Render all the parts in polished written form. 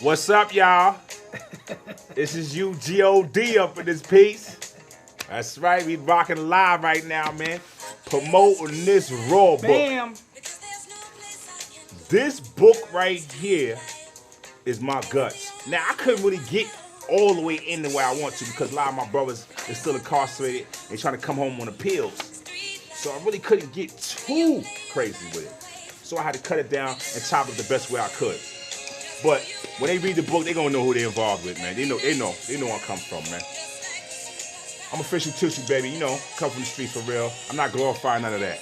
What's up, y'all? This is UGOD up in this piece. That's right, we rocking live right now, man. Promoting this raw book. Bam. This book right here is my guts. Now, I couldn't really get all the way in the way I want to because a lot of my brothers are still incarcerated. They trying to come home on appeals. So I really couldn't get too crazy with it. So I had to cut it down and chop it the best way I could. But when they read the book, they gonna know who they're involved with, man. They know where I come from, man. I'm official tissue, baby. You know, come from the streets for real. I'm not glorifying none of that.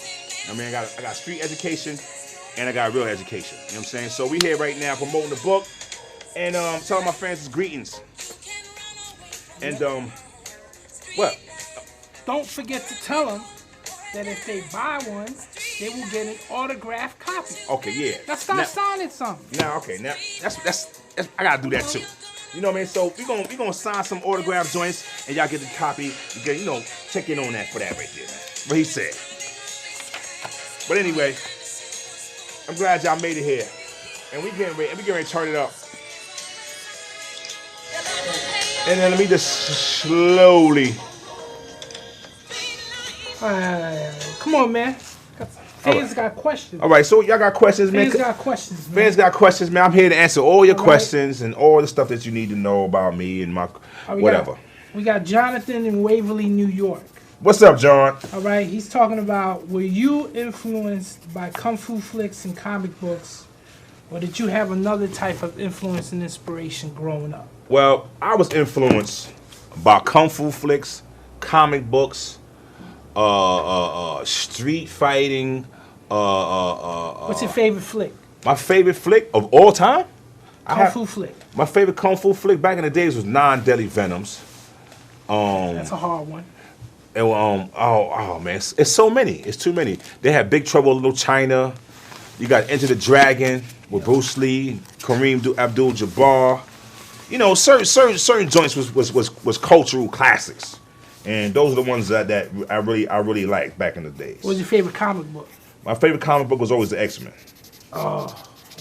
I mean, I got street education and I got real education. You know what I'm saying? So we here right now promoting the book and telling my fans greetings. And what? Don't forget to tell them that if they buy one, they will get an autographed copy. Okay, yeah. Now start signing something. Now, okay, now that's I gotta do that too. You know what I mean? So we gonna sign some autograph joints, and y'all get the copy. You get, check in on that for that right there, man. What he said. But anyway, I'm glad y'all made it here, and we getting ready to turn it up. And then let me just slowly. Come on, man. Fans got questions. All right, so y'all got questions, man. Fans got questions, man. Fans got questions, man. I'm here to answer all your questions and all the stuff that you need to know about me and my whatever. We got Jonathan in Waverly, New York. What's up, John? All right, he's talking about, were you influenced by kung fu flicks and comic books, or did you have another type of influence and inspiration growing up? Well, I was influenced by kung fu flicks, comic books, street fighting. What's your favorite flick? My favorite flick of all time? Kung fu flick. My favorite kung fu flick back in the days was Non-Deadly Venoms. That's a hard one. And oh man, it's so many. It's too many. They had Big Trouble in Little China. You got Enter the Dragon with Bruce Lee, Kareem Abdul-Jabbar. You know, certain joints was cultural classics. And those are the ones that I really liked back in the days. What was your favorite comic book? My favorite comic book was always the X-Men. Oh.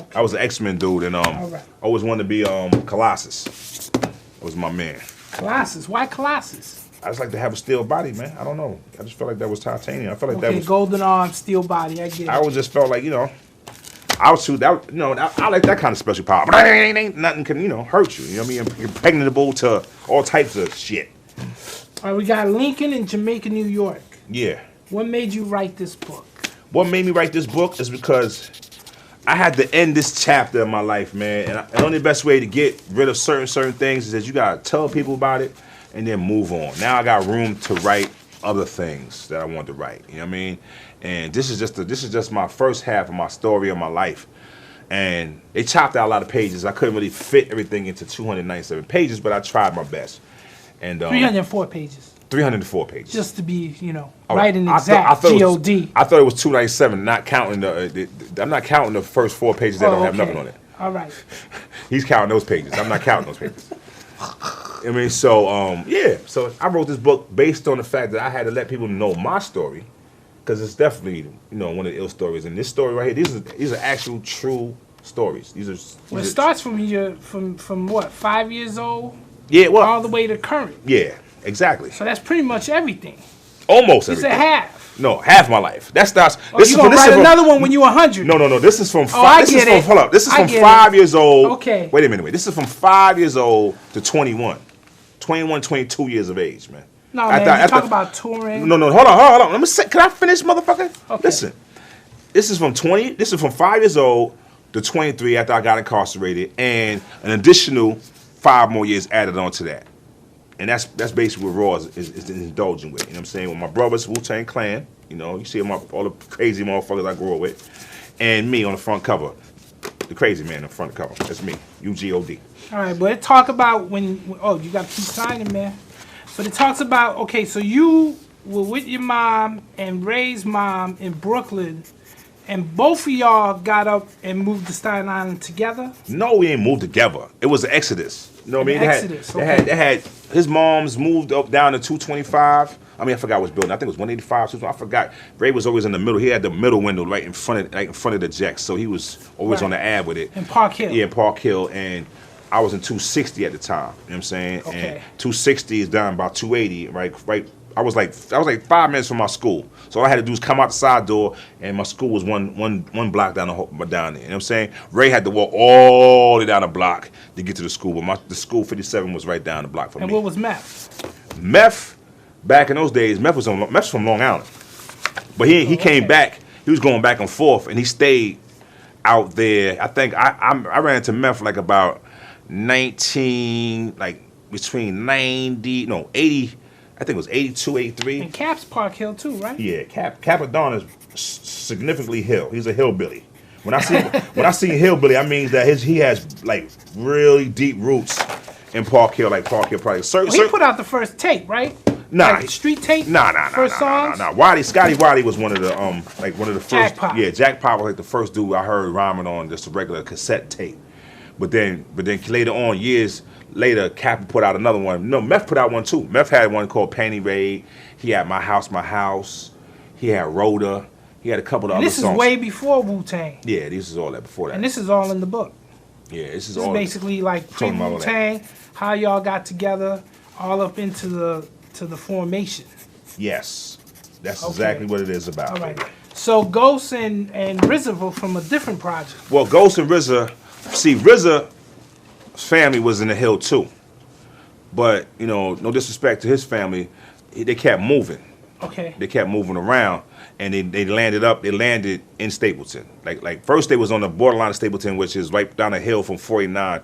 Okay. I was an X-Men dude, and I always wanted to be Colossus. That was my man. Colossus? Why Colossus? I just like to have a steel body, man. I don't know. I just felt like that was titanium. I felt like that was golden arm, steel body. I get it. I always just felt like I was too that I like that kind of special power. But ain't nothing can hurt you. You know what I mean? You're impregnable to all types of shit. All right, we got Lincoln in Jamaica, New York. Yeah. What made you write this book? What made me write this book is because I had to end this chapter of my life, man. And the only best way to get rid of certain things is that you gotta tell people about it and then move on. Now I got room to write other things that I want to write. You know what I mean? And this is just my first half of my story of my life. And they chopped out a lot of pages. I couldn't really fit everything into 297 pages, but I tried my best. And 304 pages. 304 pages. Just to be, right and exact. G-O-D. I thought it was 297, not counting I'm not counting the first 4 pages that don't have nothing on it. All right. He's counting those pages. I'm not counting those pages. I mean, so yeah. So I wrote this book based on the fact that I had to let people know my story, because it's definitely one of the ill stories. And this story right here, these are actual true stories. It starts from what, 5 years old? Yeah, well, all the way to current. Yeah, exactly. So that's pretty much everything. Almost everything. It's a half. No, half my life. That starts. You gonna write another one when you're 100? No. This is from. Hold up. This is from 5 years old. Okay. Wait a minute. This is from 5 years old to 21, 22 years of age, man. No, man. You talk about touring. No. Hold on. Let me say. Can I finish, motherfucker? Okay. Listen. This is from 5 years old to 23 after I got incarcerated, and an additional 5 more years added on to that. And that's basically what Raw is indulging with. You know what I'm saying? With my brothers, Wu-Tang Clan, you see all the crazy motherfuckers I grew up with, and me on the front cover. The crazy man on the front cover. That's me, UGOD. All right, but it talk about you got to keep signing, man. But it talks about, okay, so you were with your mom and Ray's mom in Brooklyn, and both of y'all got up and moved to Staten Island together? No, we ain't moved together. It was an exodus. You know what I mean? Exodus. They had his mom's moved up down to 225. I mean, I forgot which building. I think it was 185. I forgot. Ray was always in the middle. He had the middle window right in front of the Jacks, so he was always on the ad with it. In Park Hill. Yeah, in Park Hill. And I was in 260 at the time. You know what I'm saying? Okay. And 260 is down about 280, right? I was like 5 minutes from my school. So all I had to do was come out the side door, and my school was one block down there. You know what I'm saying? Ray had to walk all the way down the block to get to the school, but the school 57 was right down the block from me. And what was meth? Meth, back in those days, meth was from Long Island. But he came back. He was going back and forth, and he stayed out there. I think I ran into meth like about 19, like between 80. I think it was 82, 83. And Cap's Park Hill too, right? Yeah, Capadon is significantly hill. He's a hillbilly. When I see hillbilly, I mean that he has like really deep roots in Park Hill, like Park Hill probably. He put out the first tape, right? Nah, like street tape. Nah. songs. Scotty Wiley was one of the one of the first. Jack Pop. Yeah, Jack Pop was like the first dude I heard rhyming on just a regular cassette tape. But then later on, years later, Cap put out another one. No, Meth put out one too. Meth had one called Panty Raid. He had My House. He had Rhoda. He had a couple of other songs. This is way before Wu-Tang. Yeah, this is all that before that. And this is all in the book. Yeah, this is all. Basically like pre-Wu-Tang, how y'all got together, all up into the formation. Yes, that's exactly what it is about. All right. So Ghost and RZA were from a different project. Well, Ghost and RZA. See, RZA's family was in the Hill too, but no disrespect to his family, they kept moving. Okay. They kept moving around, and they landed in Stapleton. Like first they was on the borderline of Stapleton, which is right down the hill from 49,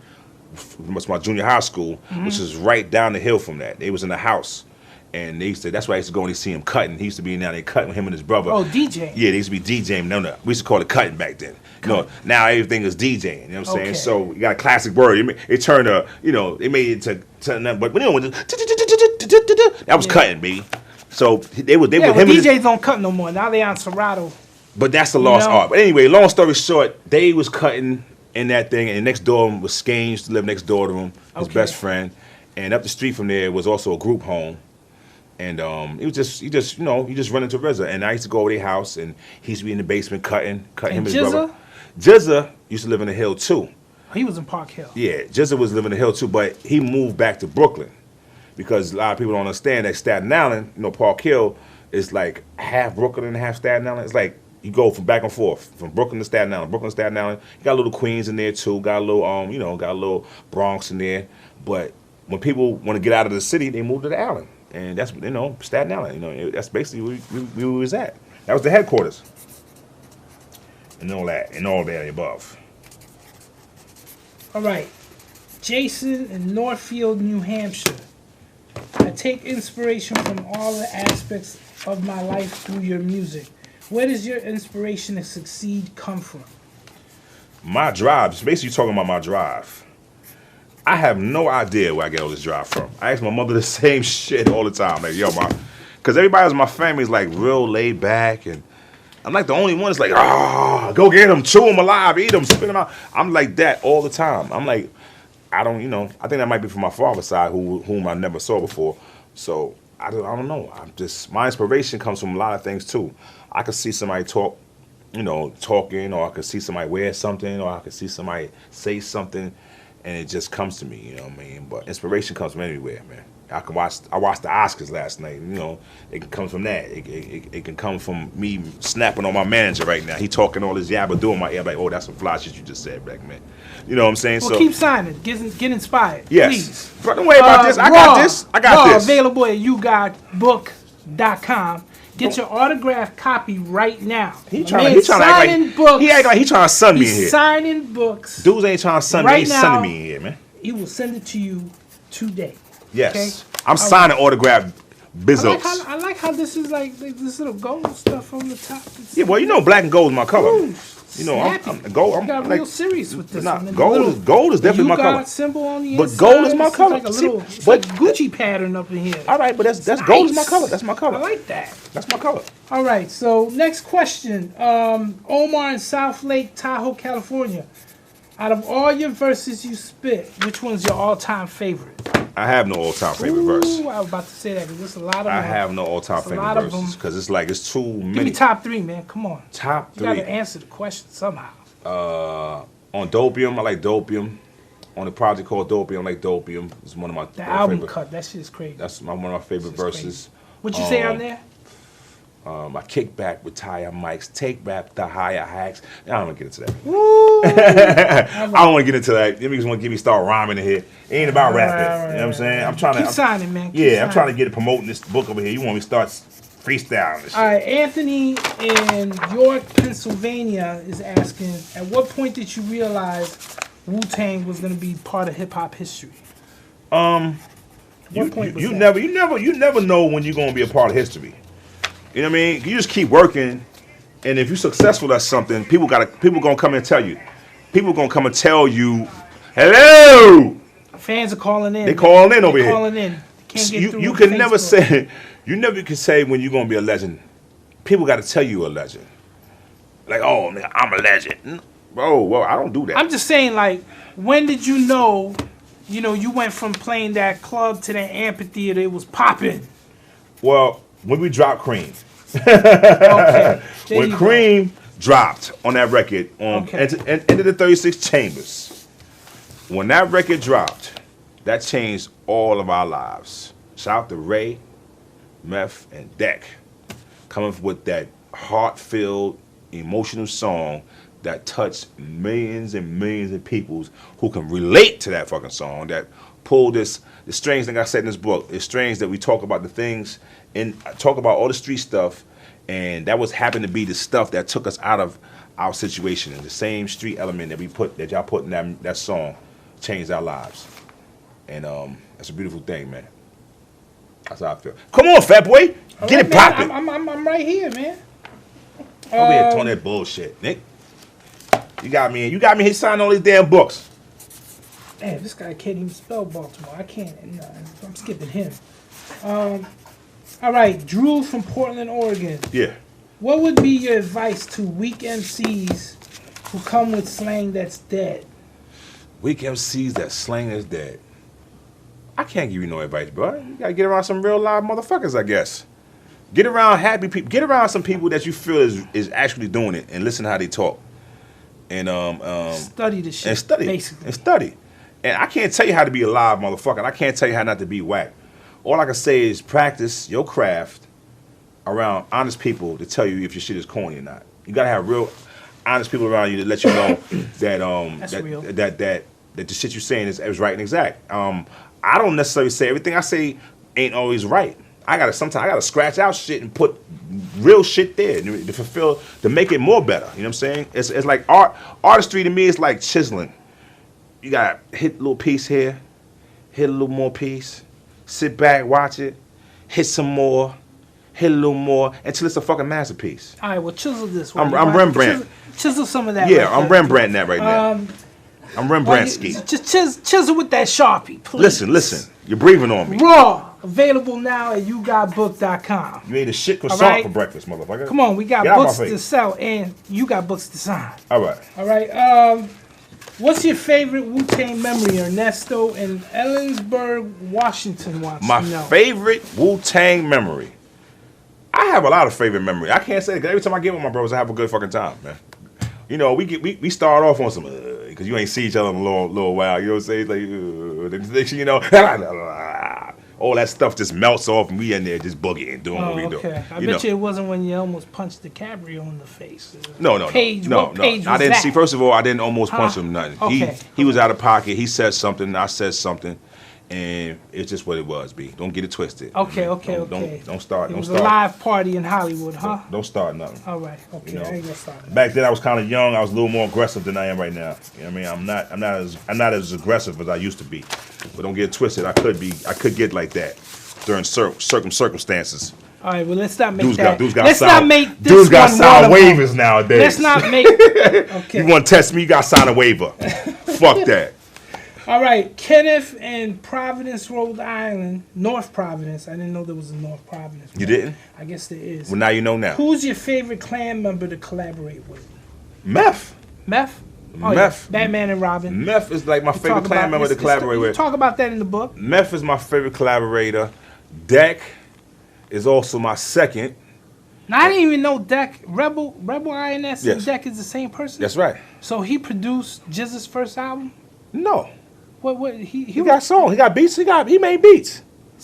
what's my junior high school, which is right down the hill from that. They was in the house. And that's why I used to go and see him cutting. He used to be down there cutting with him and his brother. Oh, DJ. Yeah, they used to be DJing. No, we used to call it cutting back then. Now everything is DJing. You know what I'm saying? So you got a classic word. It turned they made it to nothing. But that was cutting, baby. So they were him. DJs don't cut no more. Now they on Serato. But that's the lost art. But anyway, long story short, they was cutting in that thing, and next door was Skane, used to live next door to him, his best friend, and up the street from there was also a group home. And he just run into RZA, and I used to go over their house, and he used to be in the basement cutting him and his brother. Jizza used to live in the Hill too. He was in Park Hill. Yeah, Jizza was living in the Hill too, but he moved back to Brooklyn because a lot of people don't understand that Staten Island, Park Hill is like half Brooklyn and half Staten Island. It's like you go from back and forth from Brooklyn to Staten Island, Brooklyn to Staten Island. You got a little Queens in there too, got a little Bronx in there. But when people want to get out of the city, they move to the island. And that's, Staten Island, that's basically where we was at. That was the headquarters. And all that above. All right. Jason in Northfield, New Hampshire. I take inspiration from all the aspects of my life through your music. Where does your inspiration to succeed come from? My drive, it's basically talking about my drive. I have no idea where I get all this drive from. I ask my mother the same shit all the time. Like, because everybody in my family is like real laid back, and I'm like the only one that's like, go get them, chew them alive, eat them, spit them out. I'm like that all the time. I'm like, I think that might be from my father's side, whom I never saw before. So I don't know. My inspiration comes from a lot of things too. I could see somebody talking, or I could see somebody wear something, or I could see somebody say something. And it just comes to me, you know what I mean? But inspiration comes from anywhere, man. I watched the Oscars last night, it can come from that. It can come from me snapping on my manager right now. He talking all this yabba in my ear, like, oh, that's some fly shit you just said, black man. You know what I'm saying? Well, keep signing. Get inspired. Yes. Please. But don't worry about this. I got this. Available at YouGotBook.com. Get your autographed copy right now. He trying to act like he trying to sun me in here. He's signing books. Dudes ain't trying to sun me. He ain't sunning me in here, man. He will send it to you today. Yes. Okay? I'm signing autographed Bizzos. I like how this is like this little gold stuff on the top. Black and gold is my color. Ooh, I'm gold. I'm got real serious with this one. Gold is definitely my color. Symbol on the but inside. Gold is my color. Like a little Gucci pattern up in here. All right, but that's nice. Gold is my color. That's my color. I like that. That's my color. All right. So next question. Omar in South Lake Tahoe, California. Out of all your verses you spit, which one's your all-time favorite? I have no all-time favorite verse. I was about to say that because there's a lot of them. I have no all-time favorite verses because it's too many. Give me top three, man. Come on. Top three. You got to answer the question somehow. On Dopium, I like Dopium. on a project called Dopium, like Dopium. It's one of my The album favorite. cut, that shit's crazy. That's one of my favorite verses. What you say on there? I kick back, retire mics, take back the higher hacks. I don't want to get into that. Woo! I don't want to get into that. You just want to get me start rhyming in here. It ain't about rapping. You know what I'm saying? I'm trying to keep signing, man. I'm trying to get it promoting this book over here. You want me to start freestyling this shit. All right, Anthony in York, Pennsylvania is asking, at what point did you realize Wu-Tang was going to be part of hip hop history? You never know when you're gonna be a part of history. You know what I mean? You just keep working, and if you're successful at something, people gonna come and tell you. People gonna come and tell you, hello. Fans are calling in. They calling in over here. Calling in. Can't get through You on can Facebook. never say. You never can say when you're gonna be a legend. People got to tell you a legend. Like, oh, man, I'm a legend. Bro, well, I don't do that. I'm just saying, like, when did you know? You know, you went from playing that club to that amphitheater. It was popping. Well, when we dropped Cream. Okay. When Cream dropped on that record on End of the 36 Chambers, when that record dropped, that changed all of our lives. Shout out to Ray, Meth, and Deck coming with that heart-filled, emotional song that touched millions and millions of people who can relate to that fucking song, that pulled this. The strange thing I said in this book, it's strange that we talk about the things and talk about all the street stuff, and that was happened to be the stuff that took us out of our situation. And the same street element that y'all put in that song changed our lives. And that's a beautiful thing, man. That's how I feel. Come on, fat boy. Get it poppin'. I'm right here, man. Over here talking that bullshit, Nick. You got me here signing all these damn books. Damn, this guy can't even spell Baltimore. I can't. No, I'm skipping him. All right, Drew from Portland, Oregon. Yeah. What would be your advice to weak MCs who come with slang that's dead? Weak MCs that slang is dead. I can't give you no advice, bro. You gotta get around some real live motherfuckers, I guess. Get around happy people. Get around some people that you feel is actually doing it, and listen to how they talk. And study the shit. And study. Basically. And study. And I can't tell you how to be a live motherfucker. And I can't tell you how not to be whack. All I can say is practice your craft around honest people to tell you if your shit is corny or not. You gotta have real honest people around you to let you know that the shit you're saying is right and exact. I don't necessarily say everything I say ain't always right. Sometimes I gotta scratch out shit and put real shit there to make it more better. You know what I'm saying? It's like artistry to me is like chiseling. You gotta hit a little piece here, hit a little more piece, sit back, watch it, hit some more, hit a little more until it's a fucking masterpiece. All right, well, chisel this I'm one. Rembrandt. Chisel some of that. Yeah, right I'm Rembrandting that right now. I'm Rembrandtski. Just chisel with that Sharpie, please. Listen. You're breathing on me. Raw. Available now at YouGotBook.com. You ate a shit croissant for breakfast, motherfucker. Come on, we got books to sell, and you got books to sign. All right. All right. What's your favorite Wu-Tang memory? Ernesto in Ellensburg, Washington wants to know. My favorite Wu-Tang memory. I have a lot of favorite memory. I can't say it because every time I get with my brothers, I have a good fucking time, man. You know, we start off on some because you ain't see each other in a little while. You know what I'm saying? Like, next thing you know, all that stuff just melts off, and we in there just boogieing, doing what we do. I bet you it wasn't when you almost punched DiCaprio in the face. No. Page I didn't see. First of all, I didn't almost punch him. Nothing. Okay. He was out of pocket. He said something. I said something. And it's just what it was, B. Don't get it twisted. Okay. Don't start. It was a live party in Hollywood, huh? Don't start nothing. All right. Okay. You know, I ain't gonna start nothing. Back then, I was kind of young. I was a little more aggressive than I am right now. You know what I mean? I'm not as aggressive as I used to be. But don't get it twisted. I could get like that during certain circumstances. All right. Well, let's not make Dudes not make this dudes got one signed waterfall. waivers nowadays. Let's not make. Okay. You want to test me? You got to sign a waiver. Fuck that. All right, Kenneth in Providence, Rhode Island, North Providence. I didn't know there was a North Providence. You didn't? I guess there is. Well, now you know now. Who's your favorite clan member to collaborate with? Meth. Meth? Oh, Meth. Yeah. Batman and Robin. Meth is like my favorite clan member to collaborate with. Talk about that in the book. Meth is my favorite collaborator. Deck is also my second. Now, I didn't even know Deck, Rebel INS Yes. and Deck is the same person? That's right. So he produced Jizz's first album? No. What He got songs. He got beats. He made beats.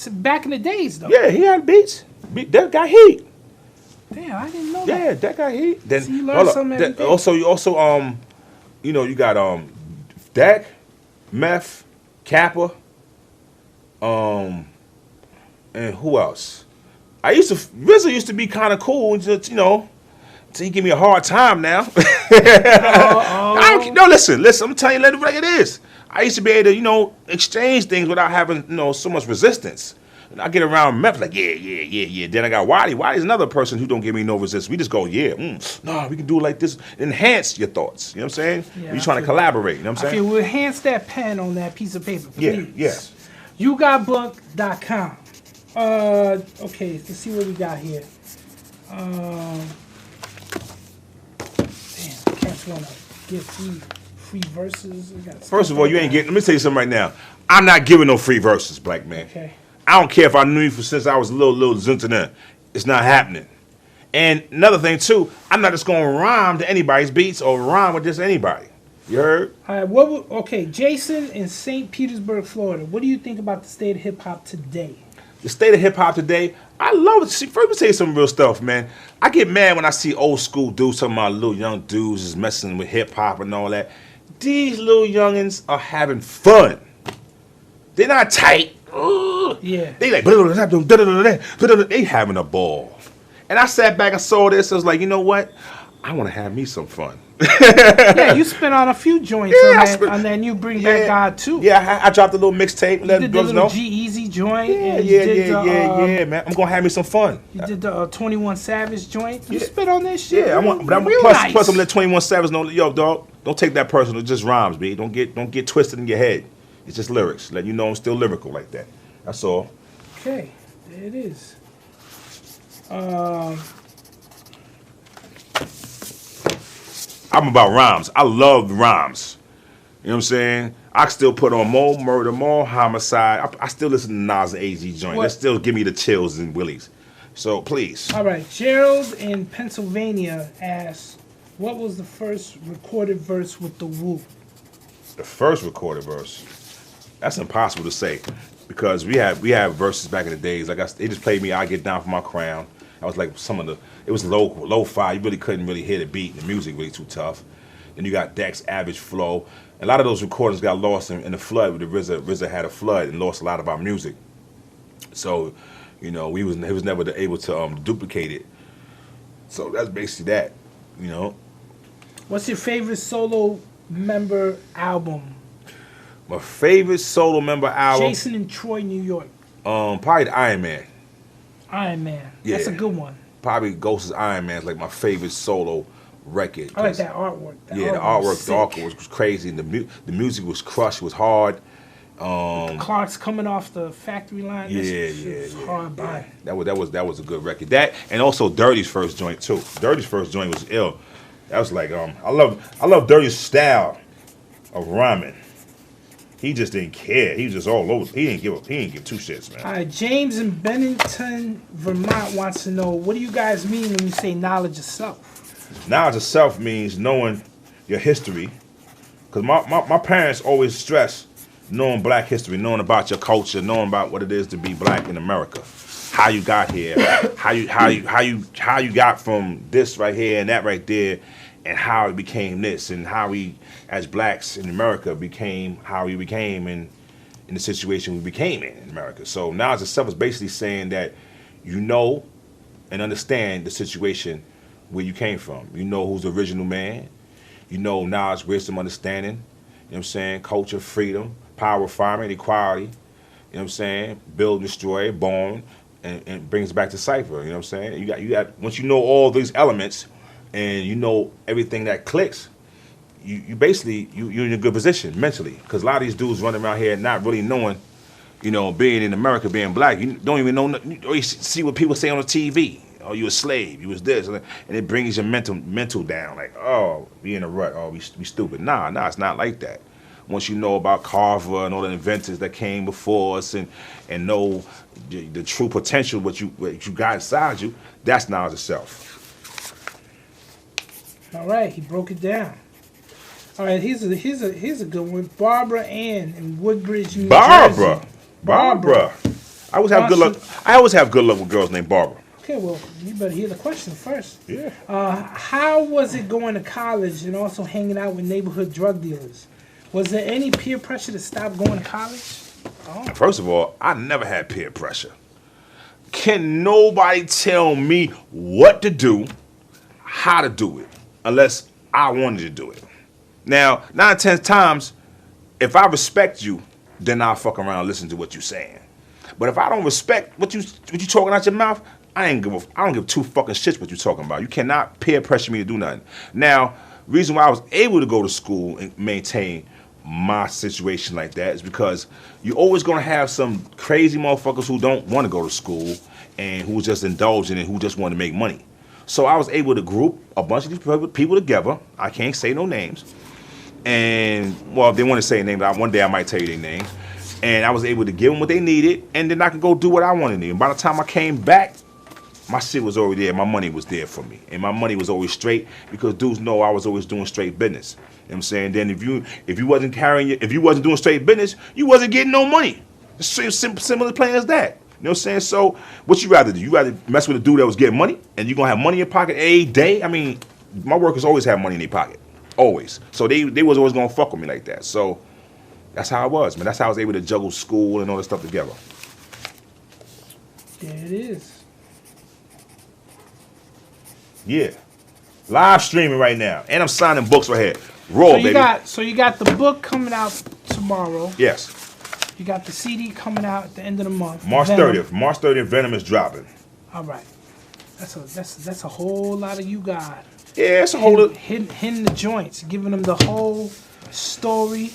back in the days though. Yeah, he had beats. That got heat. Damn, I didn't know Yeah, that. that got heat. Then See, you learn something every day. also you got Dak, Meth, Kappa, and who else? RZA used to be kind of cool, just so he give me a hard time now. No, listen, I'm telling you, let it like it is. I used to be able to, exchange things without having, so much resistance. And I get around Meth like, yeah. Then I got Waddy. Waddy's another person who don't give me no resistance. We just go, no, we can do it like this. Enhance your thoughts. You know what I'm saying? Yeah, You're trying to collaborate. You know what I'm saying? Okay, we'll enhance that pen on that piece of paper, please. Yeah. YouGotBook.com. Okay, let's see what we got here. Damn, cats want to get free verses. First of all, you ain't getting. Let me tell you something right now. I'm not giving no free verses, black man. Okay. I don't care if I knew you since I was a little Zintanen. It's not happening. And another thing too, I'm not just gonna rhyme to anybody's beats or rhyme with just anybody. You heard? All right. Okay, Jason in St. Petersburg, Florida. What do you think about the state of hip hop today? The state of hip hop today, I love it. See, first, let me tell you some real stuff, man. I get mad when I see old school dudes, some of my little young dudes is messing with hip hop and all that. These little youngins are having fun. They're not tight. Yeah. They like, they having a ball. And I sat back and saw this. I was like, you know what? I want to have me some fun. Yeah, you spent on a few joints on that new Bring Back God too. Yeah, I dropped a little mixtape. Let the brothers know. G-Eazy joint. Yeah, man. I'm gonna have me some fun. You did the 21 Savage joint. You spit on this shit. Yeah, nice. Plus I'm let 21 Savage know. Yo, dog, don't take that personal. It just rhymes, B. Don't get twisted in your head. It's just lyrics. Let you know I'm still lyrical like that. That's all. Okay, there it is. I'm about rhymes. I love rhymes. You know what I'm saying? I still put on more murder, more homicide. I still listen to Nas and AZ joint. They still give me the chills and willies. So please. All right. Gerald in Pennsylvania asks, what was the first recorded verse with the Wu? The first recorded verse. That's impossible to say because we have verses back in the days. Like they just played me "I Get Down for My Crown." I was like it was low-fi. You really couldn't really hear the beat. The music really too tough. Then you got Dak's Average Flow. A lot of those recordings got lost in the flood. With the RZA had a flood and lost a lot of our music. So, he was never able to duplicate it. So that's basically that. What's your favorite solo member album? My favorite solo member album. Jason in Troy, New York. Probably the Iron Man. Iron Man. Yeah. That's a good one. Probably Ghost's Iron Man is like my favorite solo record. I like that artwork. The artwork was crazy. And the music was crushed. It was hard. Clark's coming off the factory line. Hard by. That was a good record. That and also Dirty's first joint too. Dirty's first joint was ill. That was like I love Dirty's style of rhyming. He just didn't care. He was just all over. He didn't give two shits, man. All right, James in Bennington, Vermont wants to know, what do you guys mean when you say knowledge of self? Knowledge of self means knowing your history. Because my parents always stress knowing black history, knowing about your culture, knowing about what it is to be black in America. How you got here, how you got from this right here and that right there, and how it became this, and how we, as blacks in America, became how we became in the situation we became in America. So knowledge of self is basically saying that you know and understand the situation where you came from. You know who's the original man. You know knowledge, wisdom, understanding. You know what I'm saying? Culture, freedom, power, refinement, equality. You know what I'm saying? Build, destroy, born, and brings it back to cipher. You know what I'm saying? You got once you know all these elements, and you know everything that clicks, you basically you're in a good position mentally. Because a lot of these dudes running around here not really knowing, being in America, being black, you don't even know, or you see what people say on the TV. Oh, you a slave, you was this, and it brings your mental down. Like, oh, we in a rut, oh, we stupid. Nah, it's not like that. Once you know about Carver and all the inventors that came before us, and know the true potential what you got inside you, that's knowledge of self. All right, he broke it down. All right, here's a good one. Barbara Ann in Woodbridge, New Barbara. Jersey. Barbara. I always have good luck. I always have good luck with girls named Barbara. Okay, well, you better hear the question first. Yeah. How was it going to college and also hanging out with neighborhood drug dealers? Was there any peer pressure to stop going to college? Oh. First of all, I never had peer pressure. Can nobody tell me what to do, how to do it, unless I wanted to do it. Now, 9 out of 10 times, if I respect you, then I'll fuck around and listen to what you're saying. But if I don't respect what you talking out your mouth, I don't give two fucking shits what you talking about. You cannot peer pressure me to do nothing. Now, reason why I was able to go to school and maintain my situation like that is because you're always gonna have some crazy motherfuckers who don't want to go to school and who just indulging and who just want to make money. So I was able to group a bunch of these people together. I can't say no names. And, well, if they want to say a name, one day I might tell you their name. And I was able to give them what they needed, and then I could go do what I wanted to do. And by the time I came back, my shit was already there. My money was there for me. And my money was always straight because dudes know I was always doing straight business. You know what I'm saying? Then if you wasn't doing straight business, you wasn't getting no money. It's simple as plain as that. You know what I'm saying? So what you rather do? You rather mess with a dude that was getting money and you gonna have money in your pocket every day? I mean, my workers always have money in their pocket. Always. So they was always gonna fuck with me like that. So that's how I was, man. That's how I was able to juggle school and all that stuff together. There it is. Yeah. Live streaming right now. And I'm signing books right here. Raw, baby. So you got the book coming out tomorrow. Yes. You got the CD coming out at the end of the month. March 30th. March 30th, Venom is dropping. All right. That's a whole lot of you got. Yeah, it's a whole lot. Hitting the joints, giving them the whole story.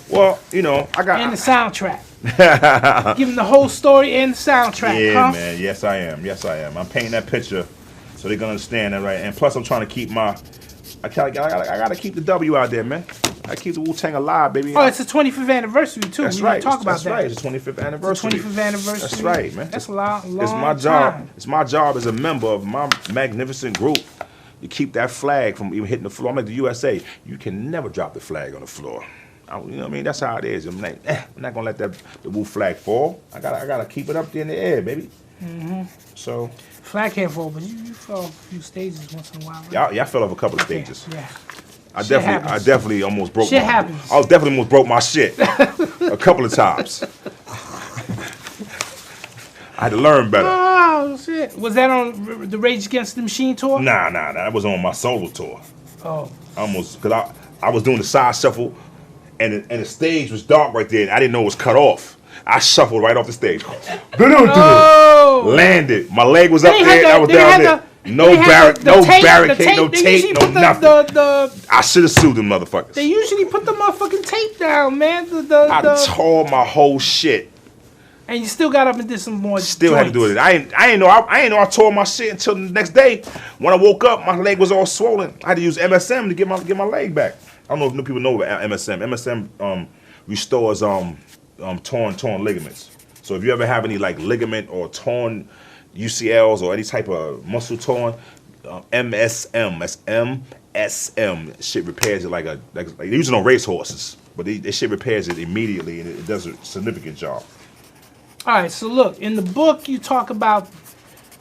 Well, you know, I got... And the soundtrack. Give them the whole story and the soundtrack, yeah, huh? man. Yes, I am. Yes, I am. I'm painting that picture so they're going to understand that, right? And plus, I'm trying to keep I gotta keep the W out there, man. I keep the Wu-Tang alive, baby. Oh, it's the 25th anniversary, too. That's we right. Talk about that's that. right. It's the 25th anniversary. It's the 25th anniversary. That's right, man. That's a long It's my job. time. It's my job as a member of my magnificent group to keep that flag from even hitting the floor. I'm like the USA. You can never drop the flag on the floor. You know what I mean? That's how it is. I'm like, I'm not gonna let the Wu flag fall. I gotta keep it up there in the air, baby. Mm-hmm. So flag can't fall, but you fell off a few stages once in a while. Right? Yeah, I fell off a couple of stages. Yeah. I definitely almost broke. Shit happens. I definitely almost broke my shit a couple of times. I had to learn better. Oh shit! Was that on the Rage Against the Machine tour? Nah. That was on my solo tour. Oh. Almost, because I was doing the side shuffle, and the stage was dark right there, and I didn't know it was cut off. I shuffled right off the stage. Oh. Landed. My leg was up there. I was down there. No barricade, no tape, no nothing. I should have sued them motherfuckers. They usually put the motherfucking tape down, man. I tore my whole shit. And you still got up and did some more. Still joints. had to do it. I ain't know I tore my shit until the next day. When I woke up, my leg was all swollen. I had to use MSM to get my leg back. I don't know if new people know about MSM. MSM restores torn ligaments. So if you ever have any like ligament or torn UCLs or any type of muscle torn, MSM, that's MSM, shit repairs it like they use it on race horses, but they shit repairs it immediately and it does a significant job. All right, so look, in the book you talk about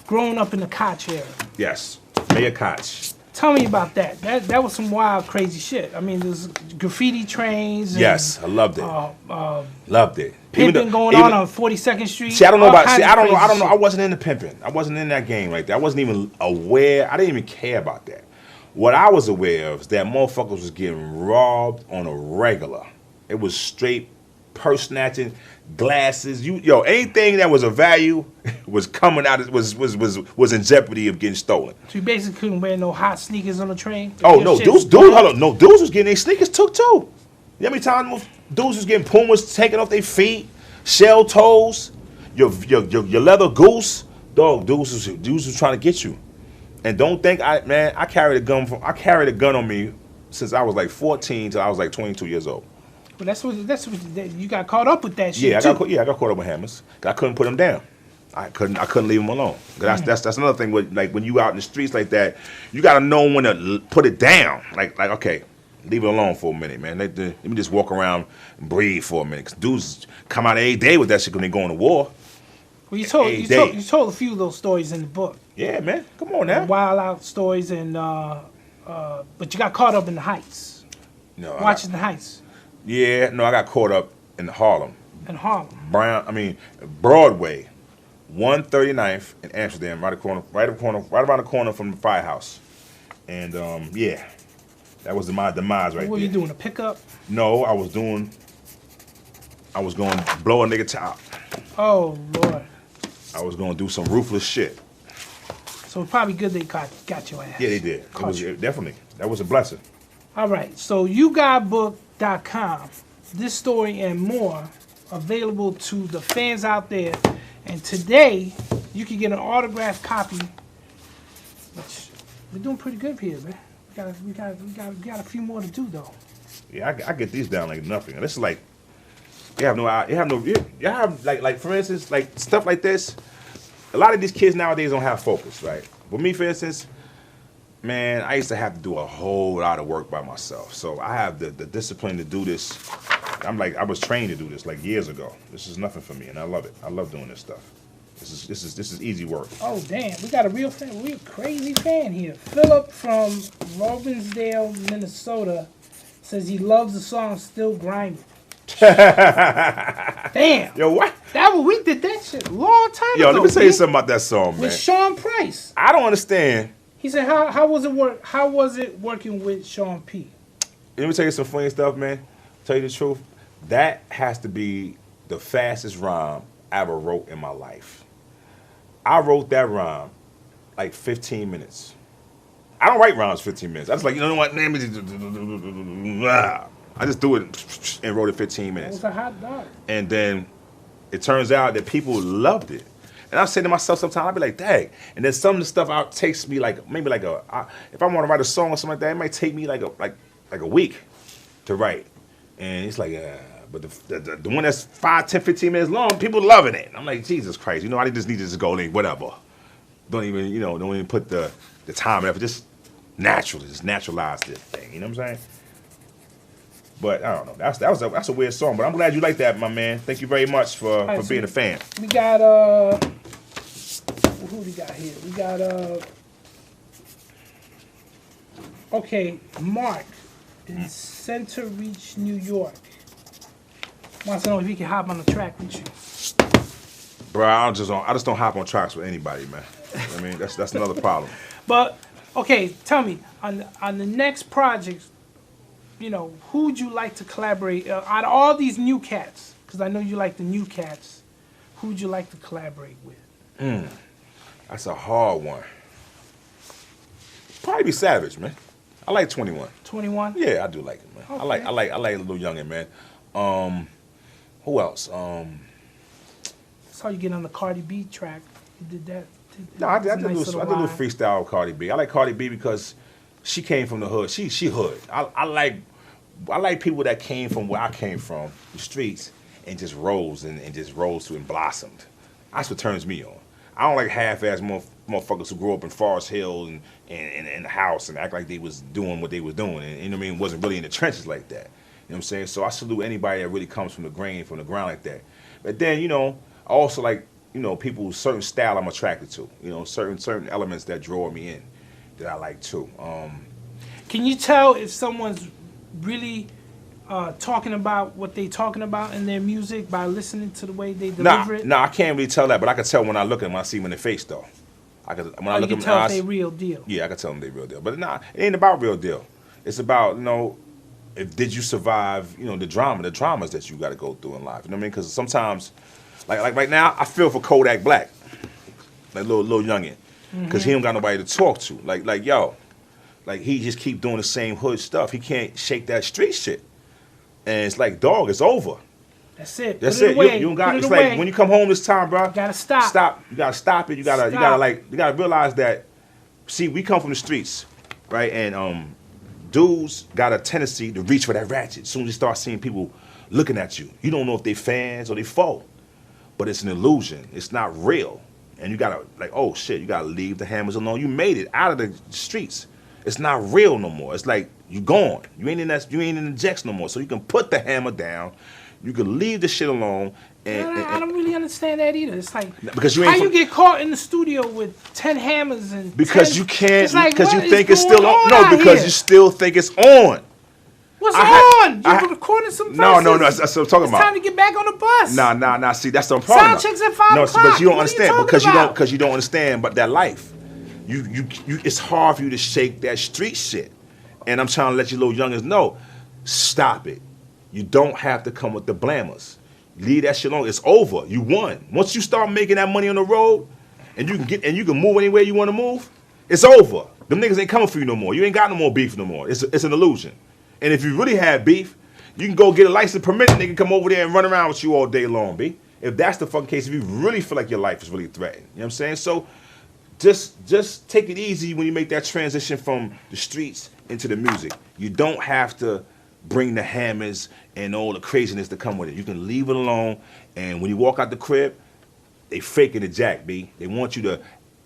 growing up in the Koch era. Yes, Mayor Koch. Tell me about that. That was some wild, crazy shit. I mean, there's graffiti trains. And, yes, I loved it. Loved it. Pimping going on 42nd Street. See, I don't know about. See, I don't know. I wasn't into pimping. I wasn't in that game like that. I wasn't even aware. I didn't even care about that. What I was aware of is that motherfuckers was getting robbed on a regular. It was straight purse snatching, glasses. Anything that was of value was coming out. Was in jeopardy of getting stolen. So you basically couldn't wear no hot sneakers on the train. Oh no, dudes was getting their sneakers took too. You know how many times dudes was getting Pumas taken off their feet, shell toes, your leather goose, dog. Dudes was trying to get you. And don't think I carried a gun on me since I was like 14 till I was like 22 years old. Well, that's what you got caught up with that shit. Yeah, I got caught up with hammers. I couldn't put them down. I couldn't leave them alone. That's another thing. With like when you out in the streets like that, you gotta know when to put it down. Like okay, Leave it alone for a minute, man. Let me just walk around and breathe for a minute. 'Cause dudes come out every day with that shit when they going to war. Well, you told a few of those stories in the book. Yeah, man. Come on now. Wild out stories and but you got caught up in the heights. No, Watching the heights. Yeah, no, I got caught up in Harlem. In Harlem. Broadway, 139th in Amsterdam, right around the corner from the firehouse. And yeah, that was my demise right there. What were you doing? A pickup? No, I was going to blow a nigga top. Oh Lord. I was going to do some ruthless shit. So it's probably good they got your ass. Yeah, they did. Definitely. That was a blessing. All right. So YouGotBook.com. This story and more available to the fans out there. And today, you can get an autographed copy. Which we're doing pretty good here, man. We got a few more to do though. Yeah, I get these down like nothing. This is like you have like for instance, like stuff like this. A lot of these kids nowadays don't have focus, right? For me, for instance, man, I used to have to do a whole lot of work by myself. So I have the discipline to do this. I was trained to do this like years ago. This is nothing for me, and I love it. I love doing this stuff. This is easy work. Oh damn, we got a real crazy fan here. Philip from Robbinsdale, Minnesota, says he loves the song "Still Grinding." Damn. Yo, what? We did that shit a long time ago. Yo, let me tell you something about that song, man. With Sean Price. I don't understand. He said, "How was it work? How was it working with Sean P?" Let me tell you some funny stuff, man. Tell you the truth, that has to be the fastest rhyme I ever wrote in my life. I wrote that rhyme like 15 minutes. I don't write rhymes 15 minutes. I just like, you know what? I just do it and wrote it 15 minutes. It was a hot dog. And then it turns out that people loved it. And I say to myself sometimes, I'll be like, dang. And then some of the stuff out takes me like, maybe like if I want to write a song or something like that, it might take me like a week to write. And it's like, but the one that's 5, 10, 15 minutes long, people loving it. I'm like, Jesus Christ, I just need to just go like, whatever. Don't even put the time and effort, just naturally, just naturalize this thing. You know what I'm saying? But I don't know. That's a weird song. But I'm glad you like that, my man. Thank you very much for being a fan. We got who we got here? We got okay, Mark in Center Reach, New York. Wants to know if he can hop on the track with you. Bro, I just don't hop on tracks with anybody, man. I mean, that's another problem. But okay, tell me on the next project, who would you like to collaborate out of all these new cats? Because I know you like the new cats. Who would you like to collaborate with? That's a hard one. Probably be Savage, man. I like 21. 21? Yeah, I do like it, man. Okay. I like a little youngin', man. Who else? I saw you get on the Cardi B track. You did that. No, I did a little freestyle with Cardi B. I like Cardi B because she came from the hood. She hood. I like people that came from where I came from, the streets, and just rose and just rose through and blossomed. That's what turns me on. I don't like half-ass motherfuckers who grew up in Forest Hill and in the house and act like they was doing what they was doing and you know what I mean, wasn't really in the trenches like that. You know what I'm saying? So I salute anybody that really comes from the ground like that. But then, I also like, people with certain style I'm attracted to. Certain elements that draw me in that I like too. Can you tell if someone's really talking about what they talking about in their music by listening to the way they deliver it? Nah, I can't really tell that, but I can tell when I look at them, I see them in their face though. When I look at them, tell if they real deal. Yeah, I can tell them they real deal. But nah, it ain't about real deal. It's about, did you survive, the dramas that you got to go through in life. You know what I mean? Because sometimes, like right now, I feel for Kodak Black, like little youngin, because he don't got nobody to talk to. Like he just keep doing the same hood stuff. He can't shake that street shit, and it's like, dog, it's over. That's it. That's it. You don't got. It's like when you come home this time, bro. You gotta stop. Stop. You gotta stop it. You gotta realize that. See, we come from the streets, right? And dudes got a tendency to reach for that ratchet. As soon as you start seeing people looking at you, you don't know if they fans or they foe. But it's an illusion. It's not real. And you gotta oh shit, you gotta leave the hammers alone. You made it out of the streets. it's not real no more. It's like you gone. You ain't in the jacks no more. So you can put the hammer down. You can leave the shit alone. And I don't really understand that either. It's like because you get caught in the studio with 10 hammers and because 10, you can't like, because you think it's still on. No, because you still think it's on. What's on? You're recording some verses. No. That's what I'm talking about. It's time to get back on the bus. Nah. See, that's the problem. Sound checks at 5 o'clock. But you don't understand because you don't understand. But that life, you, it's hard for you to shake that street shit. And I'm trying to let you little youngins know, stop it. You don't have to come with the blammers. Leave that shit alone. It's over. You won. Once you start making that money on the road, and you can move anywhere you want to move, it's over. Them niggas ain't coming for you no more. You ain't got no more beef no more. It's an illusion. And if you really have beef, you can go get a license permit, nigga, come over there and run around with you all day long, B. If that's the fucking case, if you really feel like your life is really threatened. You know what I'm saying? So just take it easy when you make that transition from the streets into the music. You don't have to bring the hammers and all the craziness that come with it. You can leave it alone, and when you walk out the crib, they faking the jack, B. They want you to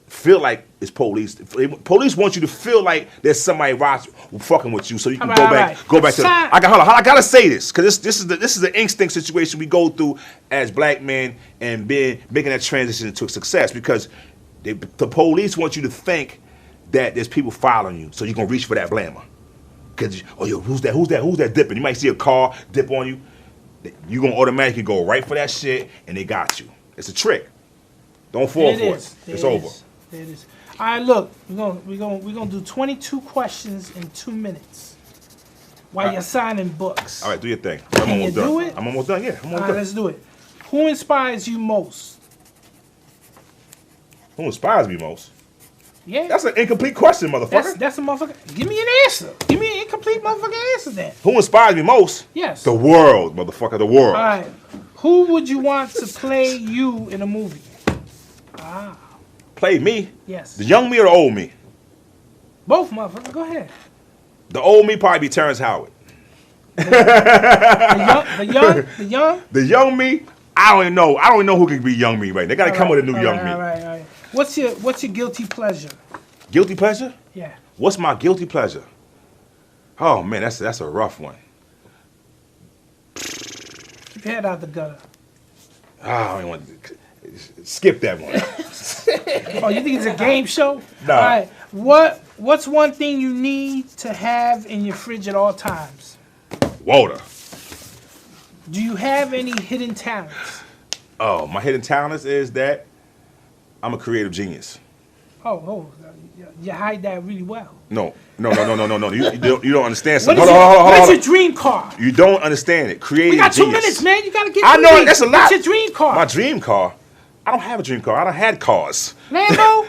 feel like it's police. Police want you to feel like there's somebody fucking with you, so you can go back to. I gotta say this because this is the instinct situation we go through as black men and making that transition into success because the police want you to think that there's people following you, so you're gonna reach for that blammer. Cause who's that dipping? You might see a car dip on you. You're gonna automatically go right for that shit, and they got you. It's a trick. Don't fall for it. It's over. There it is. All right, look, we're gonna do 22 questions in 2 minutes while you're signing books. All right, do your thing. Can you do it? I'm almost done. Yeah, I'm almost done. All right, let's do it. Who inspires you most? Who inspires me most? Yeah. That's an incomplete question, motherfucker. That's a motherfucker. Give me an answer. Give me an incomplete motherfucking answer then. Who inspires me most? Yes. The world, motherfucker, the world. All right. Who would you want to play you in a movie? Play me? Yes. The young me or the old me? Both, motherfucker. Go ahead. The old me probably be Terrence Howard. The young? The young me, I don't even know. I don't even know who could be young me right now. They got to come with a new young me. All right. What's your guilty pleasure? Guilty pleasure? Yeah. What's my guilty pleasure? Oh, man, that's a rough one. Keep your head out the gutter. I don't want to skip that one. Oh, you think it's a game show? Nah. All right. What's one thing you need to have in your fridge at all times? Water. Do you have any hidden talents? Oh, my hidden talents is that I'm a creative genius. Oh, you hide that really well. No. You don't understand something. What's your dream car? You don't understand it. Creative genius. We got 2 minutes, man. You gotta get. I know that's a lot. What's your dream car? My dream car. I don't have a dream car. I done had cars. Lambo?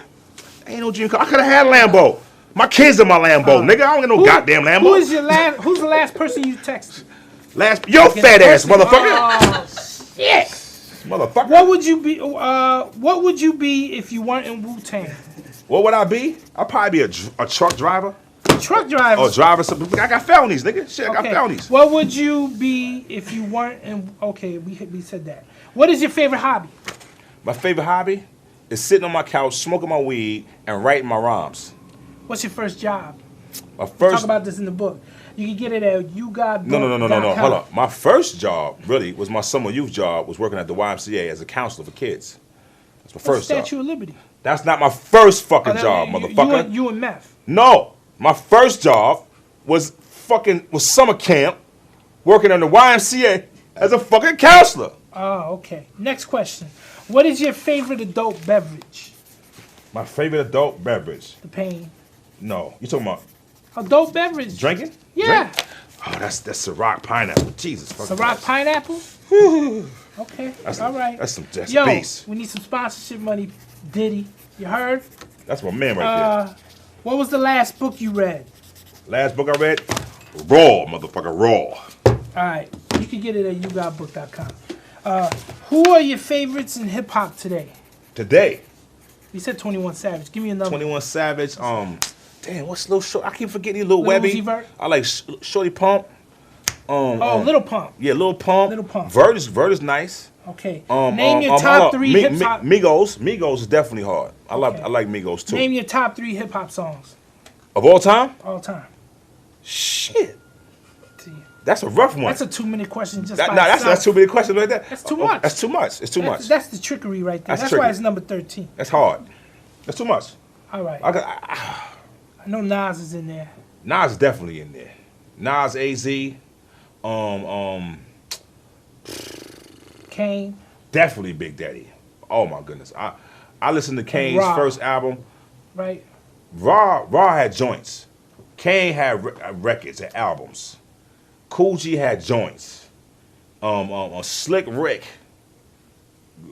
Ain't no dream car. I could have had a Lambo. My kids are my Lambo, nigga. I don't get no goddamn Lambo. Who's the last person you texted? Your fat ass motherfucker. Oh shit. Motherfucker. What would you be if you weren't in Wu-Tang? What would I be? I'd probably be a truck driver. Truck driver? Oh, driver. I got felonies, nigga. Shit, I got felonies. What would you be if you weren't in... Okay, we said that. What is your favorite hobby? My favorite hobby is sitting on my couch, smoking my weed, and writing my rhymes. What's your first job? My first... Talk about this in the book. You can get it at YouGotBook.com. No. Hold on. My first job, really, was my summer youth job, was working at the YMCA as a counselor for kids. That's my first job. Statue of Liberty. That's not my first fucking job, motherfucker. You and meth. No. My first job was summer camp, working on the YMCA as a fucking counselor. Oh, okay. Next question. What is your favorite adult beverage? My favorite adult beverage? The Pain. No. You talking about... Adult beverage. Drinking? Yeah. Drink? Oh, that's C.R.E.A.M pineapple. Jesus fucking C.R.E.A.M pineapple? Okay. All right. That's Yo, base. we need some sponsorship money, Diddy. You heard? That's my man right there. What was the last book you read? Last book I read? Raw, motherfucker, Raw. All right. You can get it at YouGotBook.com. Who are your favorites in hip-hop today? Today? You said 21 Savage. Give me another. 21 Savage. Damn, what's Lil Short? I keep forgetting Lil Lil Webby. Uzi Vert? I like Shorty Pump. Lil Pump. Yeah, Lil Pump. Lil Pump. Vert is nice. Okay. Name your top 3 hip-hop. Migos is definitely hard. I like Migos too. Name your top 3 hip-hop songs. Of all time? All time. Shit. See, That's a rough one. that's a 2-minute question just That, by nah, itself. that's too many questions like that. That's too much. That's too much. It's too much. That's the trickery right there. That's That's why tricky. it's number 13. That's hard. That's too much. All right. I know Nas is in there. Nas is definitely in there. Nas, AZ, Kane. definitely Big Daddy. Oh my goodness. I listened to Kane's Ra. first album. Right. Raw had joints. Kane had records and albums. Kool G had joints. Slick Rick.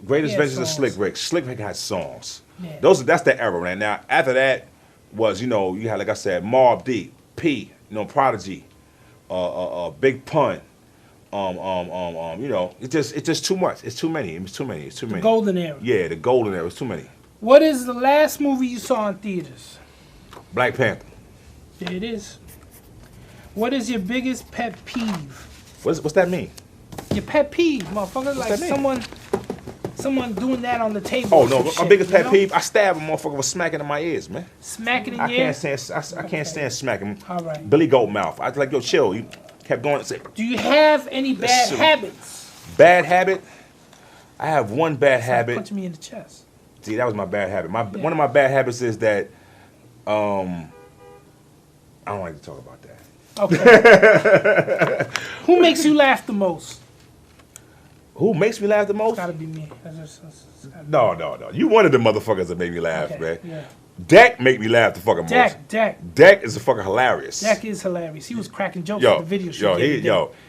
Greatest Adventures of Slick Rick. Slick Rick had songs. Yeah. That's the era, right? Now after that was, you had, like I said, Mobb Deep, P, Prodigy, Big Pun. It's just too much. It's too many. It's too many. The golden era. Yeah, the golden era. It's too many. What is the last movie you saw in theaters? Black Panther. There it is. What is your biggest pet peeve? What's that mean? Your pet peeve, motherfucker. What's Like that mean? someone doing that on the table. Oh or no, some my shit, biggest you pet know? peeve. I stab a motherfucker with smacking in my ears, man. Smacking in I your can't ears? stand. I can't stand smacking. All right. Billy Goat mouth. I was like, yo, chill. You kept going and said, Do you have any bad Listen. habits? bad habit. I have one bad Stop habit. punching me in the chest. See, that was my bad habit. Yeah. One of my bad habits is that I don't like to talk about that. Okay. Who makes you laugh the most? Who makes me laugh the most? Gotta be me. That's gotta be No. You one of the motherfuckers that make me laugh, Okay, man. yeah. Deck make me laugh the fucking most. Dak. Deck is fucking hilarious. Dak is hilarious. He was cracking jokes Yo, at the video shoot.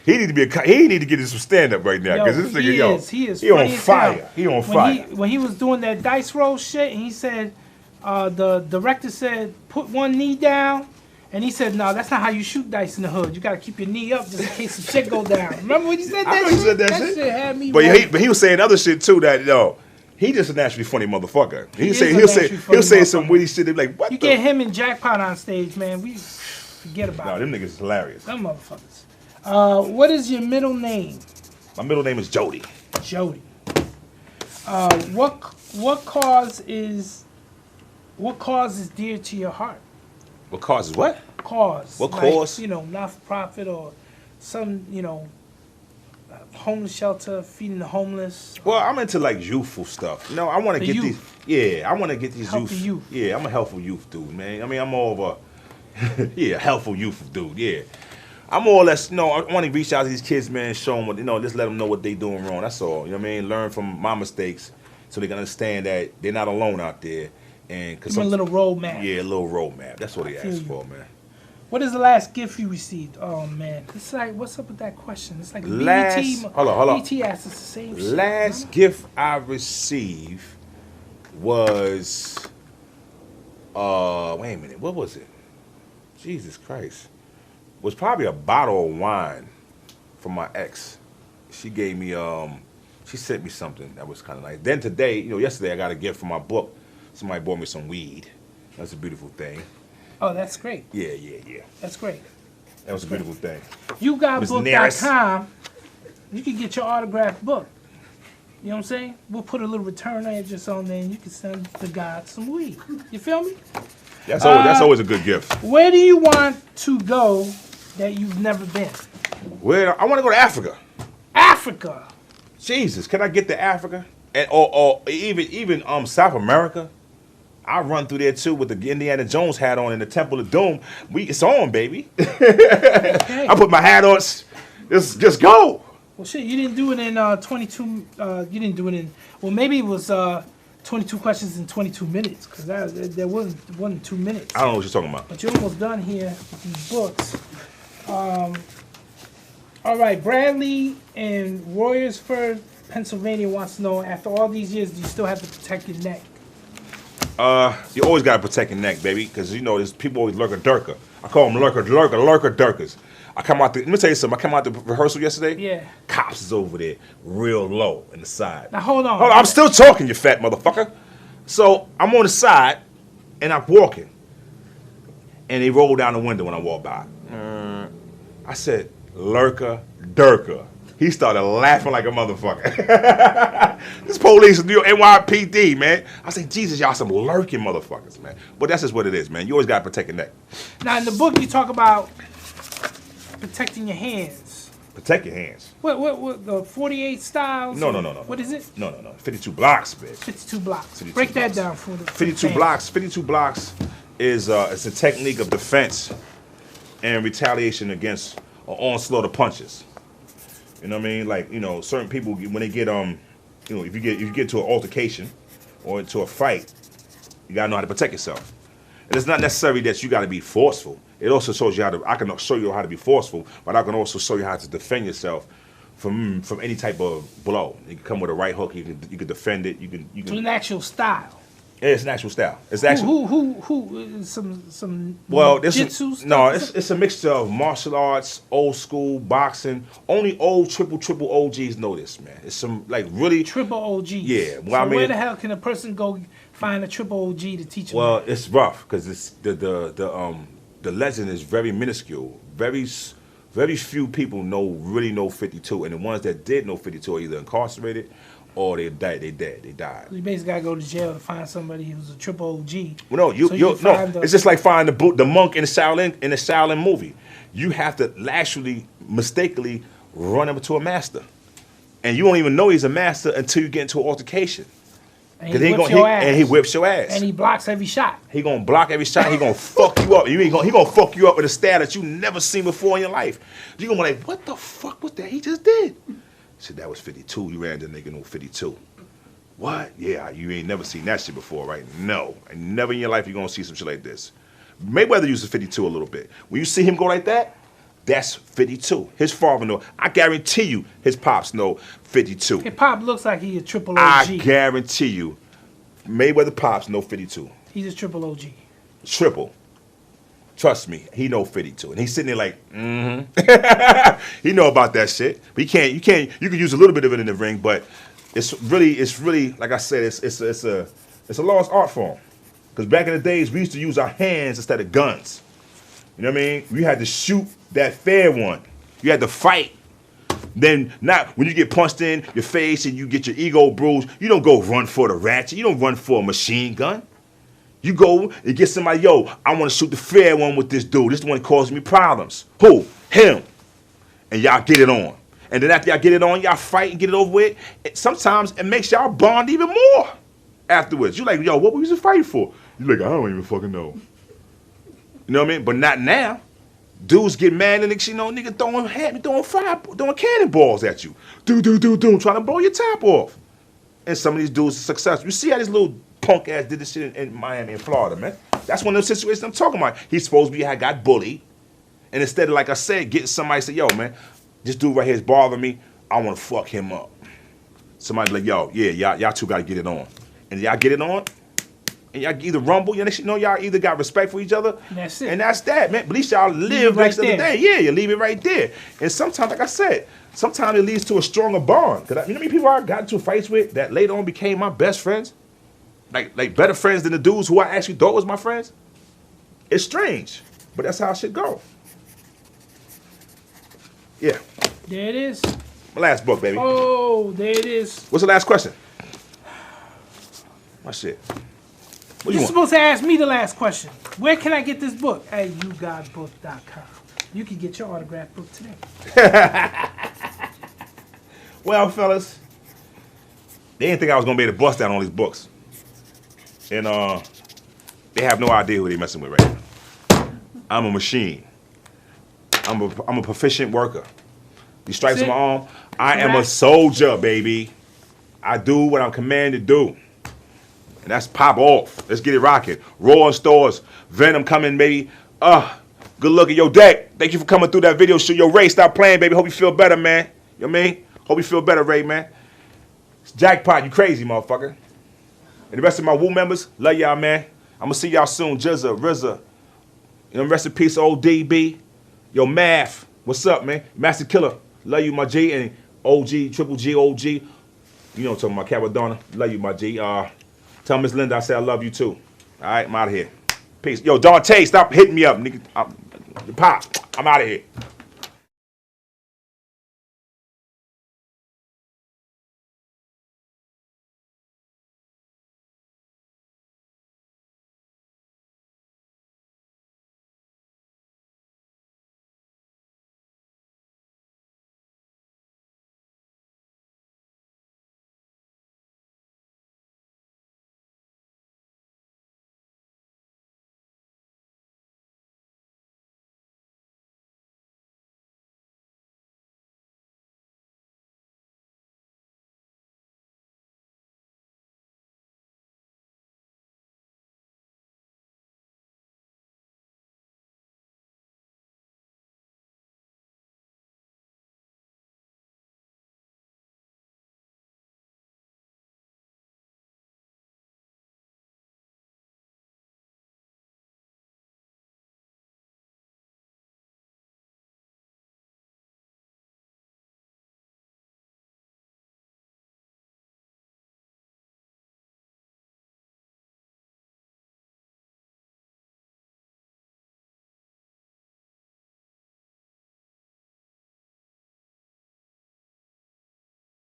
he need to be he need to get some stand up right now Yo, because this nigga, he is he on funny as hell. fire. He on fire. When he was doing that dice roll shit, and he said, the director said, put one knee down, and he said, no, that's not how you shoot dice in the hood. You got to keep your knee up just in case some shit go down. Remember when he said that? I know he said that shit. Had me. But rolling. he was saying other shit too that he just a naturally funny motherfucker. Is He'll a say naturally funny some motherfucker. witty shit. They be like, what You the? get him and Jackpot on stage, man. We forget about No, it. them niggas is hilarious. Them motherfuckers. What is your middle name? My middle name is Jody. Jody. What cause is dear to your heart? What causes what? Cause. What like, cause? Not for profit or some, homeless shelter, feeding the homeless. Well, I'm into like youthful stuff. I want to The get youth. these. Yeah, I want to get these Help the youth. Yeah, I'm a helpful youth dude, man. I mean, I'm more of a helpful youth dude. Yeah, I'm more or less. I want to reach out to these kids, man, show them what just let them know what they doing wrong. That's all. You know what I mean? Learn from my mistakes so they can understand that they're not alone out there. And Give them a little roadmap. Yeah, a little roadmap. That's what they feel asked you. for, man. What is the last gift you received? Oh man, it's like, what's up with that question? It's like Hold on. BET asks us the same shit. Last gift I received was wait a minute, what was it? Jesus Christ. It was probably a bottle of wine from my ex. She gave me she sent me something that was kind of nice. Then today, yesterday I got a gift from my book. Somebody bought me some weed. That's a beautiful thing. Oh, that's great. Yeah. That's great. That was a beautiful thing. YouGotBook.com. You can get your autographed book. You know what I'm saying? We'll put a little return address on there, and you can send the guy some weed. You feel me? That's always a good gift. Where do you want to go that you've never been? I want to go to Africa. Africa. Jesus, can I get to Africa? And or even South America? I run through there too with the Indiana Jones hat on and the Temple of Doom. It's on, baby. Okay. I put my hat on. Just go. Well, shit, you didn't do it in 22. You didn't do it in. Well, maybe it was 22 questions in 22 minutes because there wasn't 2 minutes. I don't know what you're talking about. But you're almost done here with these books. All right, Bradley in Royersford, Pennsylvania wants to know, after all these years, do you still have to protect your neck? You always gotta protect your neck, baby, because there's people always lurker. I call them lurker durkers. Let me tell you something. I come out the rehearsal yesterday. Yeah. Cops is over there, real low in the side. Now hold on. Hold on, I'm still talking, you fat motherfucker. So I'm on the side, and I'm walking, and they roll down the window when I walk by. I said, lurker durker. He started laughing like a motherfucker. This police, New York NYPD, man. I say, Jesus, y'all some lurking motherfuckers, man. But that's just what it is, man. You always gotta protect your neck. Now in the book you talk about protecting your hands. Protect your hands. What the 48 styles? No. What is it? No. 52 blocks, bitch. 52 blocks. 52 Break blocks. that down for the 52 fans. blocks. 52 blocks is it's a technique of defense and retaliation against an onslaught of punches. You know what I mean? Like, you know, certain people when they get you know, if you get to an altercation or into a fight, you gotta know how to protect yourself. And it's not necessarily that you gotta be forceful. It also shows you how to. I can show you how to be forceful, but I can also show you how to defend yourself from any type of blow. You can come with a right hook. You can defend it. You can. To an actual style. Yeah, it's an actual style. It's actually. Who some Well, this jitsu is stuff? no. It's a mixture of martial arts, old school boxing. Only old triple OGs know this, man. It's some like really triple OGs. Yeah, well, so I mean, where the hell can a person go find a triple OG to teach them? Well, it's rough because it's the legend is very minuscule. Very few people really know 52, and the ones that did know 52 are either incarcerated or they died. They died. You basically gotta go to jail to find somebody who's a triple OG. Well, no, it's just like finding the monk in the Shaolin movie. You have to actually mistakenly run up to a master, and you won't even know he's a master until you get into an altercation. And he whips your ass. And he whips your ass. And he blocks every shot. He gonna block every shot. He gonna fuck you up. He gonna fuck you up with a style that you never seen before in your life. You gonna be like, what the fuck was that he just did? He said that was 52. You ran the nigga no 52. What? Yeah, you ain't never seen that shit before, right? No, and never in your life you gonna see some shit like this. Mayweather uses 52 a little bit. When you see him go like that, that's 52. His father know. I guarantee you, his pops know 52. His pop looks like he a triple OG. I guarantee you, Mayweather pops know 52. He's a triple OG. Triple. Trust me, he know 52, and he's sitting there like, he know about that shit. But you can use a little bit of it in the ring, but it's really like I said, it's a lost art form. Because back in the days, we used to use our hands instead of guns. You know what I mean? We had to shoot that fair one. You had to fight. Then not when you get punched in your face and you get your ego bruised, you don't go run for the ratchet. You don't run for a machine gun. You go and get somebody, yo, I want to shoot the fair one with this dude. This is the one causing me problems. Who? Him. And y'all get it on. And then after y'all get it on, y'all fight and get it over with. Sometimes it makes y'all bond even more afterwards. You're like, yo, what was you fighting for? You're like, I don't even fucking know. You know what I mean? But not now. Dudes get mad and nigga throwing cannonballs at you. Trying to blow your top off. And some of these dudes are successful. You see how this little punk ass did this shit in Miami and Florida, man. That's one of those situations I'm talking about. He's supposed to be got bullied. And instead of, like I said, getting somebody to say, yo, man, this dude right here is bothering me. I want to fuck him up. Somebody be like, yo, yeah, y'all two got to get it on. And y'all get it on. And y'all either rumble, y'all either got respect for each other. And that's it. And that's that, man. At least y'all live next to the day. Yeah, you leave it right there. And sometimes, like I said, sometimes it leads to a stronger bond. Cause you know how many people I got into fights with that later on became my best friends? Like better friends than the dudes who I actually thought was my friends? It's strange. But that's how it should go. Yeah. There it is. My last book, baby. Oh, there it is. What's the last question? My shit. What You're supposed to ask me the last question. Where can I get this book? At YouGotBook.com. You can get your autographed book today. Well, fellas, they didn't think I was gonna be able to bust down on these books, and they have no idea who they messing with right now. I'm a machine. I'm a proficient worker. These stripes on my arm. I am a soldier, baby. I do what I'm commanded to do. And that's pop off. Let's get it rocking. Raw in stores. Venom coming, baby. Good luck at your deck. Thank you for coming through that video shoot. Yo, Ray, stop playing, baby. Hope you feel better, man. You know what I mean? Hope you feel better, Ray, man. It's jackpot. You crazy, motherfucker. And the rest of my Wu members, love y'all, man. I'm going to see y'all soon. Jizza, RZA. You know, rest in peace, old DB. Yo, Math. What's up, man? Master Killer. Love you, my G. And OG, Triple G, OG. You know what I'm talking about. Capadonna. Love you, my G. Tell Miss Linda I say I love you too. All right, I'm out of here. Peace. Yo, Dante, stop hitting me up, nigga. Pop, I'm out of here.